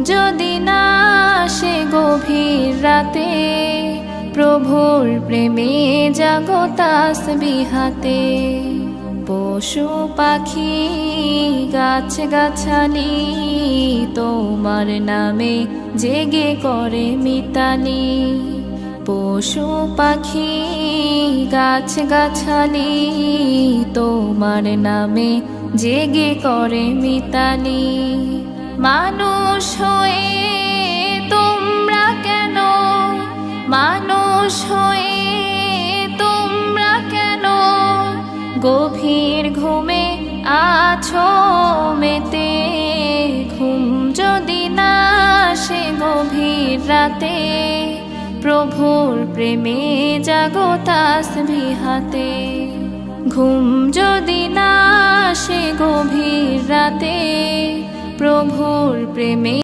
যদি না আসে গভীর রাতে, প্রভুর প্রেমে জাগো তাসবিহাতে। পশু পাখি গাছ গাছালি তোমার নামে জেগে করে মিতালি। পশু পাখি গাছ গাছালি তোমার নামে জেগে করে মিতালি। মানুষ হয়ে তোমরা কেন, মানুষ হয়ে তোমরা কেন গভীর ঘুমে আছো মেতে। ঘুম যদি না আসে গভীর রাতে, প্রভুর প্রেমে জাগো তাসবিহাতে। ঘুম যদি না আসে গভীর রাতে, প্রভুর প্রেমে